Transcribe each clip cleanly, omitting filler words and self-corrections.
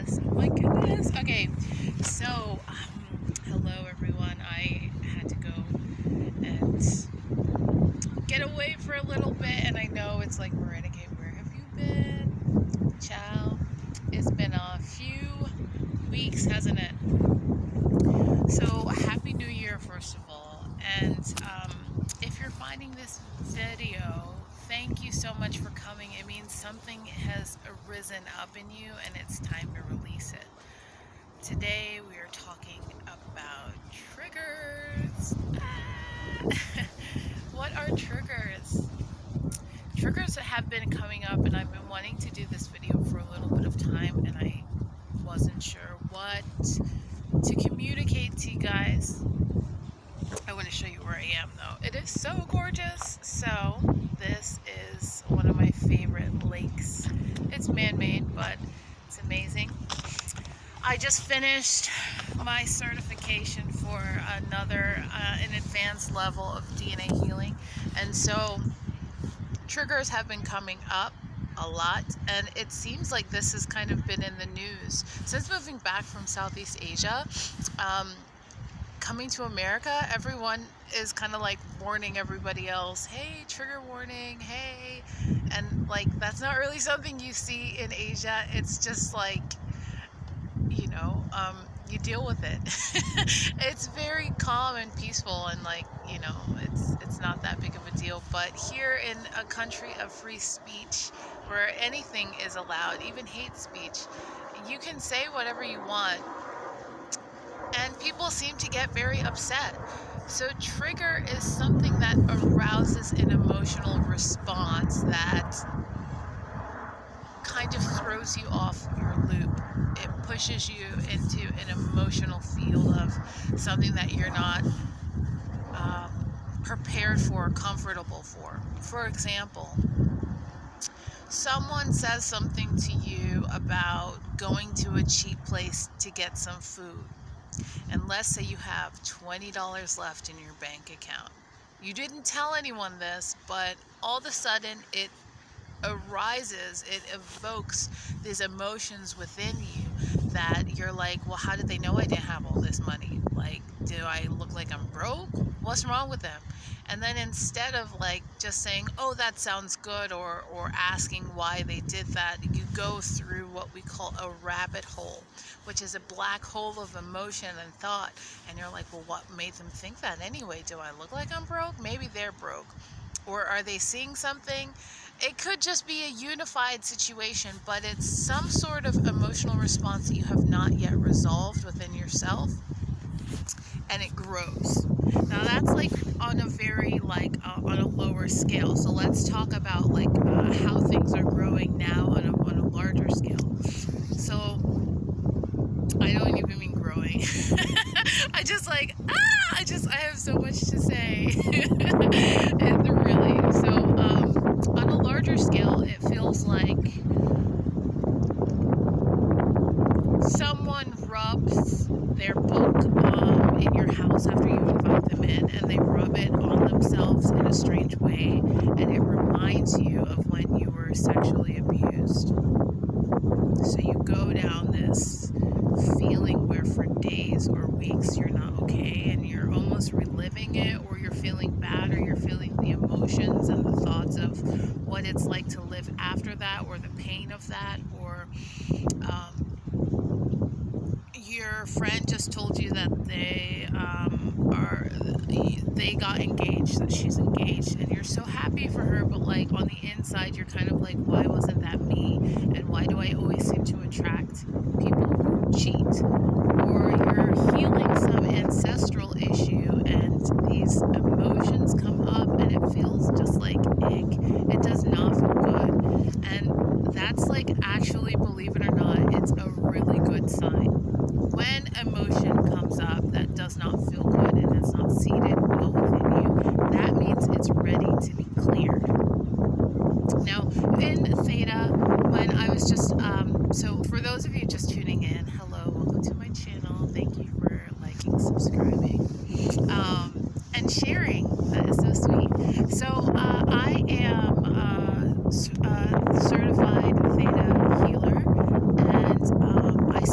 goodness. Oh my goodness. Okay, so hello everyone. I had to go and get away for a little bit, and I know it's like, Marinike, where have you been? Ciao. It's been a few weeks, hasn't it? So, Happy New Year, first of all. And if you're finding this video, thank you so much for coming. It means something has arisen up in you and it's time to release it. Today, we are talking about triggers. What are triggers? Triggers have been coming up, and I've been wanting to do this video for a little bit of time, and I wasn't sure what to communicate to you guys. I want to show you where I am though. It is so gorgeous. So this is one of my favorite lakes. It's man-made, but it's amazing. I just finished my certification for an advanced level of DNA healing, and so triggers have been coming up a lot, and it seems like this has kind of been in the news since moving back from Southeast Asia. Coming to America, everyone is kind of like warning everybody else, hey, trigger warning, hey, and like that's not really something you see in Asia. It's just like, you deal with it. It's very calm and peaceful, and like, it's not that big of a deal. But here in a country of free speech where anything is allowed, even hate speech, you can say whatever you want, and people seem to get very upset. So trigger is something that arouses an emotional response that kind of throws you off your loop. It pushes you into an emotional field of something that you're not prepared for, comfortable for. For example, someone says something to you about going to a cheap place to get some food, and let's say you have $20 left in your bank account. You didn't tell anyone this, but all of a sudden it evokes these emotions within you that you're like, well, how did they know I didn't have all this money? Like, do I look like I'm broke? What's wrong with them? And then instead of like just saying, oh, that sounds good, or asking why they did that, you go through what we call a rabbit hole, which is a black hole of emotion and thought. And you're like, well, what made them think that anyway? Do I look like I'm broke? Maybe they're broke. Or are they seeing something? It could just be a unified situation, but it's some sort of emotional response that you have not yet resolved within yourself, and it grows. Now that's like on a very on a lower scale. So let's talk about how things are growing now on a larger scale. So I don't even mean growing. I have so much to say. And really, so on a larger scale, it feels like someone rubs their book in your house after you invite them in, and they rub it on themselves in a strange way, and it reminds you of when you were sexually abused. So you go down this feeling where for days or weeks you're not okay, and you're almost reliving it, or you're feeling bad, or you're feeling the emotions and the thoughts of what it's like to live after that, or the pain of that, or your friend just told you that they got engaged, that she's engaged, and you're so happy for her, but like on the inside you're kind of like, why wasn't that me, and why do I always seem to attract people who cheat? Or you're healing some ancestral issue, and these emotions come up, and it feels just like ick. It does not feel good, and that's like, actually, believe it or not, it's a really good sign. When emotion comes up that does not feel good and it's not seated well within you, that means it's ready to be cleared. Now, in Theta, when I was just, so for those of you just tuning in, hello, welcome to my channel. Thank you for liking, subscribing, and sharing. That is so sweet. So, I am a certified Theta healer, and I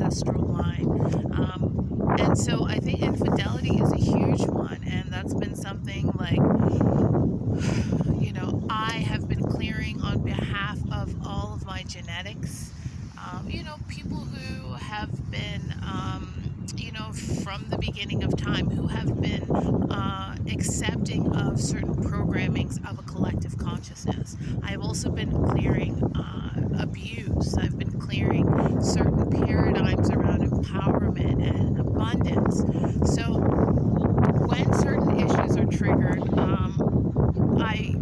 ancestral line. And so I think infidelity is a huge one, and that's been something like, I have been clearing on behalf of all of my genetics. People who have been, from the beginning of time, who have been accepting of certain programmings of a collective consciousness. I've also been clearing abuse. I've been clearing certain paradigms around empowerment and abundance. So when certain issues are triggered, I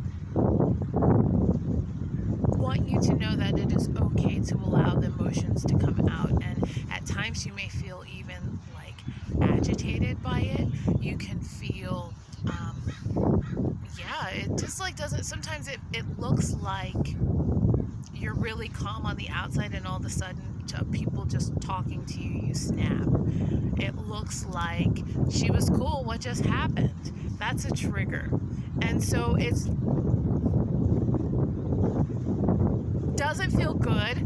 want you to know that it is okay to allow the emotions to come out, and at times you may feel even like agitated by it. You can feel it just like doesn't, sometimes it looks like you're really calm on the outside, and all of a sudden people just talking to you, you snap. It looks like she was cool, what just happened? That's a trigger. And so it doesn't feel good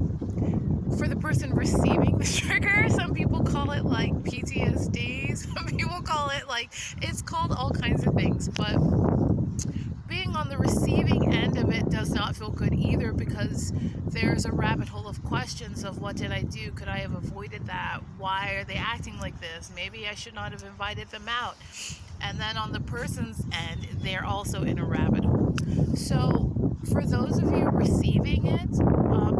for the person receiving the trigger. Some people call it like PTSD, some people call it like, it's called all kinds of things, but being on the receiving end of it does not feel good either, because there's a rabbit hole of questions of, what did I do? Could I have avoided that? Why are they acting like this? Maybe I should not have invited them out. And then on the person's end, they're also in a rabbit hole. So for those of you receiving it,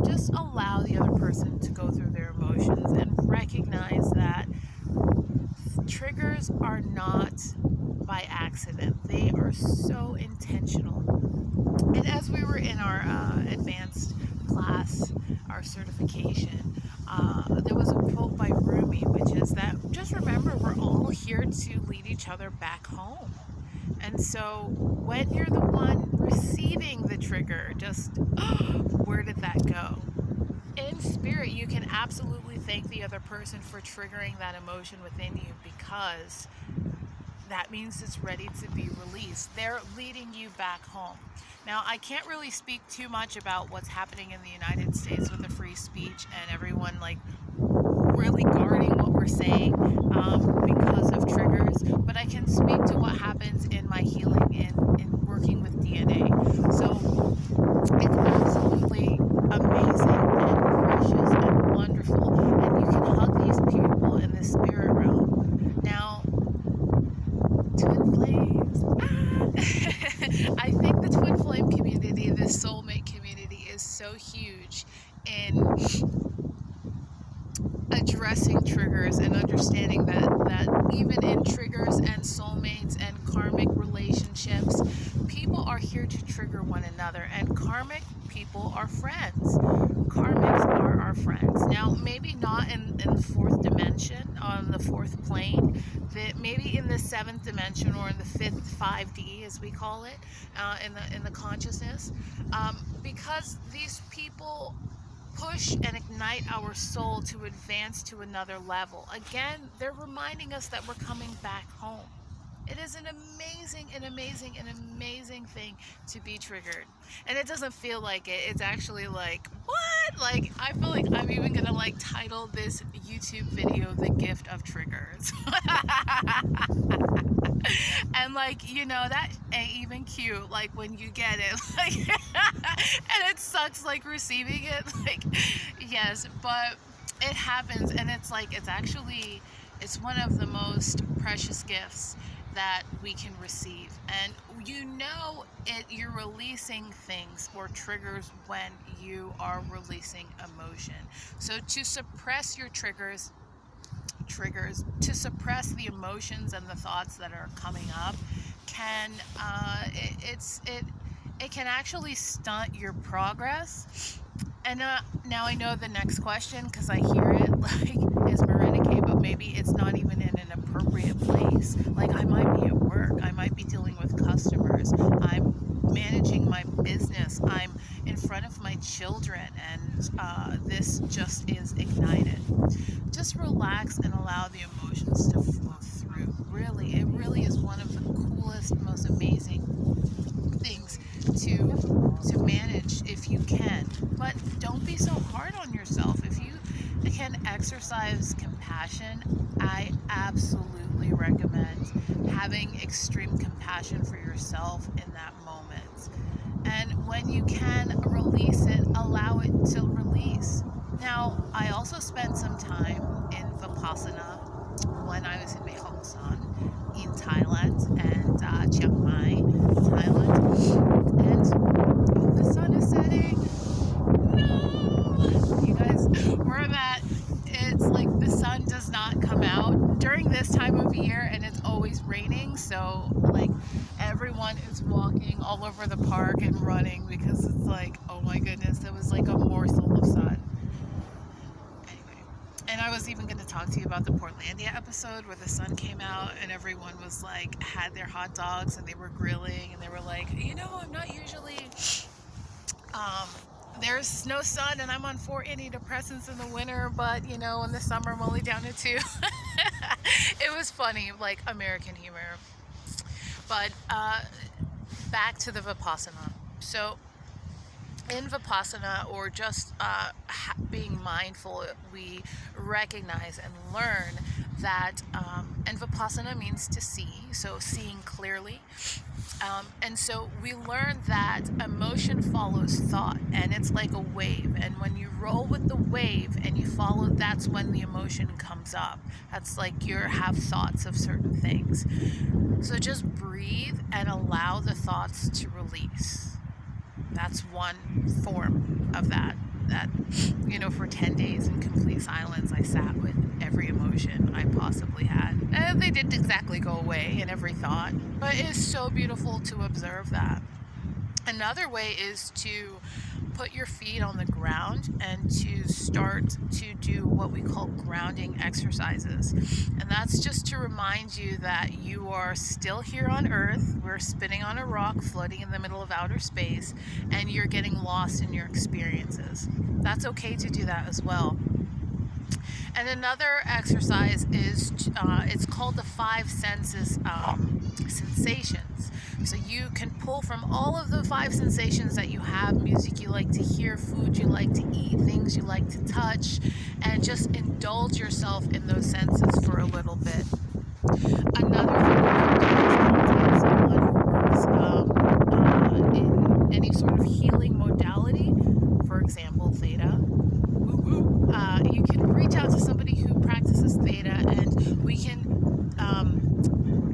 just allow the other person to go through their emotions and recognize that triggers are not by accident. They are so intentional. And as we were in our advanced class, our certification, there was a quote by Rumi, which is that, just remember, we're all here to lead each other back home. And so when you're the one receiving the trigger, just, where did that go? In spirit, you can absolutely thank the other person for triggering that emotion within you, because that means it's ready to be released. They're leading you back home. Now, I can't really speak too much about what's happening in the United States with the free speech and everyone like really guarding what we're saying because of triggers, but I can speak to what happens in my healing in working with DNA. So it's absolutely amazing and precious and wonderful, and you can hug these people in the spirit realm. Now, twin flames. I think the twin flame community, the soulmate community, is so huge in addressing triggers and understanding that even in triggers and soulmates and karmic relationships, people are here to trigger one another, and karmic people are friends. Karmics are our friends. Now, maybe not in the fourth dimension, on the fourth plane, that maybe in the seventh dimension, or in the fifth 5D, as we call it, in the consciousness, because these people push and ignite our soul to advance to another level. Again, they're reminding us that we're coming back home. It is an amazing thing to be triggered. And it doesn't feel like it. It's actually like, what? Like, I feel like I'm even gonna like title this YouTube video "The Gift of Triggers." And like, that ain't even cute, like when you get it, like, and it sucks like receiving it, like, yes, but it happens, and it's like, it's one of the most precious gifts that we can receive. And you're releasing things or triggers when you are releasing emotion. So to suppress your triggers, to suppress the emotions and the thoughts that are coming up, can it can actually stunt your progress. And now I know the next question, because I hear it, like, is Marinike, but maybe it's not even in an appropriate place. Like, I might be at work, I might be dealing with customers, I'm managing my business, I'm in front of my children, and this just is ignited. Just relax and allow the emotions to flow through. Really, it really is one of the coolest, most amazing things to manage if you can. But don't be so hard on yourself. If you can exercise compassion, I absolutely recommend having extreme compassion for yourself in that moment. And when you can release it, allow it to release. Now, I also spent some time in Vipassana when I was in Mae Hong Son in Thailand and Chiang Mai, Thailand. And oh, the sun is setting. No! You guys, where I'm at, it's like the sun does not come out during this time of year, and it's always raining. So, like, everyone is walking all over the park and running because it's like, oh my goodness, it was like a morsel of sun. Anyway, and I was even going to talk to you about the Portlandia episode where the sun came out and everyone was like, had their hot dogs and they were grilling and they were like, I'm not usually, there's no sun and I'm on 4 antidepressants in the winter, but in the summer I'm only down to 2. It was funny, like American humor. But back to the Vipassana. So in Vipassana, or just being mindful, we recognize and learn that, and Vipassana means to see, so seeing clearly. And so we learn that emotion follows thought, and it's like a wave. And when you roll with the wave and you follow, that's when the emotion comes up. That's like you have thoughts of certain things. So just breathe and allow the thoughts to release. That's one form of that. For 10 days in complete silence, I sat with every emotion I possibly had. And they didn't exactly go away in every thought, but it's so beautiful to observe that. Another way is to put your feet on the ground and to start to do what we call grounding exercises. And that's just to remind you that you are still here on Earth. We're spinning on a rock, floating in the middle of outer space, and you're getting lost in your experiences. That's okay to do that as well. And another exercise is, it's called the 5 senses sensations. So you can pull from all of the 5 sensations that you have: music you like to hear, food you like to eat, things you like to touch, and just indulge yourself in those senses for a little bit. Another thing you can do is contact someone who works in any sort of healing modality, for example, Theta. You can reach out to somebody who practices Theta, and we can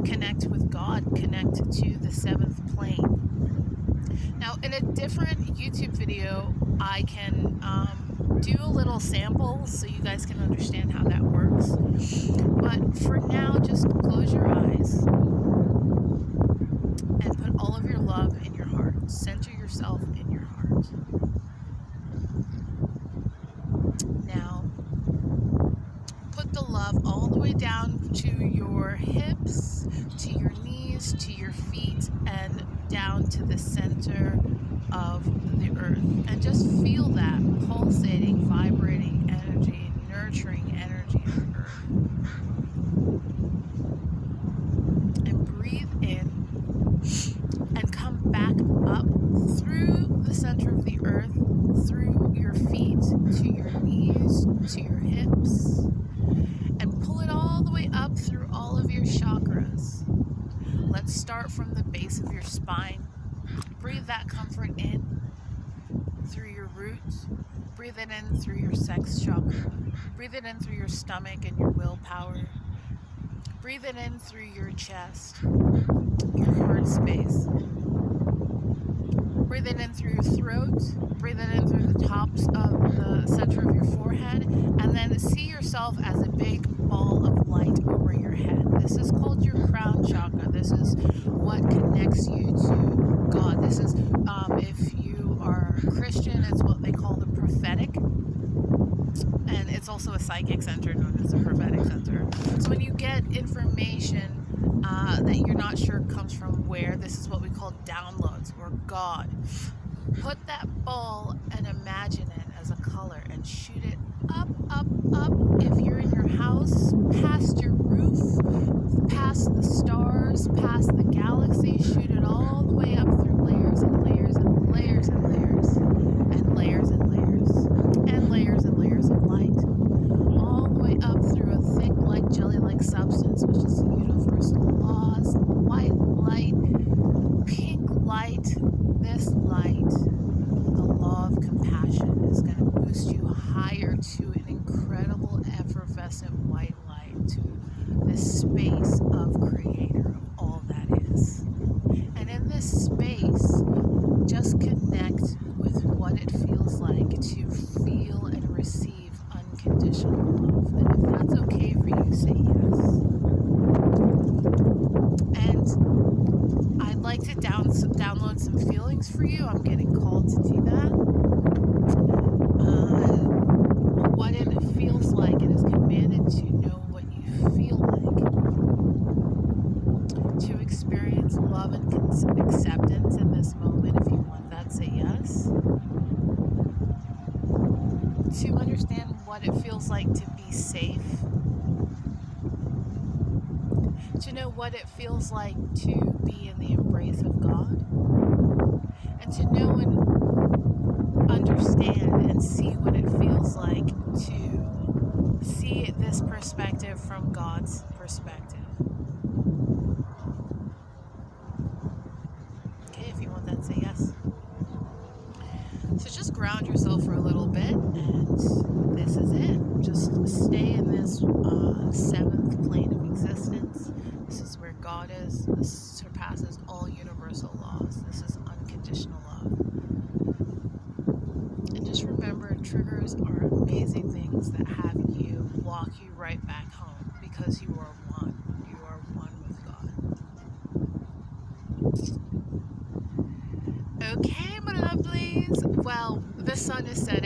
connect with God, connect to the 7th plane. Now, in a different YouTube video, I can do a little sample so you guys can understand how that works. But for now, just close your eyes and put all of your love in your heart. Center yourself in your heart. Now, put the love all the way down to your hips, to your knees, to your feet, and down to the center of the earth. And just feel that pulsating, vibrating energy, nurturing energy of the earth. And breathe in and come back up through the center of the earth, through your feet, to your knees, to your hips, and pull it all the way up through all of your chakras. Let's start from the base of your spine. Breathe that comfort in through your roots. Breathe it in through your sex chakra. Breathe it in through your stomach and your willpower. Breathe it in through your chest, your heart space. Breathe it in through your throat. Breathe it in through the tops of the center of your forehead. And then see yourself as a big ball of light over your head. This is called your crown chakra. This is what connects you to God. This is, if you are Christian, it's what they call the prophetic. And it's also a psychic center known as the prophetic center. So when you get information that you're not sure comes from where, this is what we call downloads or God. Put that ball and imagine it as a color and shoot it up, up, up. If you're in your house, past your roof, past the stars, past the galaxy, shoot it all the way up through layers and layers and layers and layers and layers and layers and layers and layers of light. love. And if that's okay for you, say yes. And I'd like to download some feelings for you. I'm getting called to do that. What it feels like. It is commanded to know what you feel like. To experience love and acceptance in this moment. If you want that, say yes. To understand what it feels like to be safe. To know what it feels like to be in the embrace of God. And to know and understand and see what it feels like to see this perspective from God's perspective. Okay, if you want that, say yes. So just ground yourself for a little bit, and this is it. Just stay in this seventh plane of existence. This is where God is. This surpasses all universal laws. This is unconditional love. And just remember, triggers are amazing things that have you walk you right back home, because you are one. You are one with God. Okay, my lovelies. Well, the sun is setting.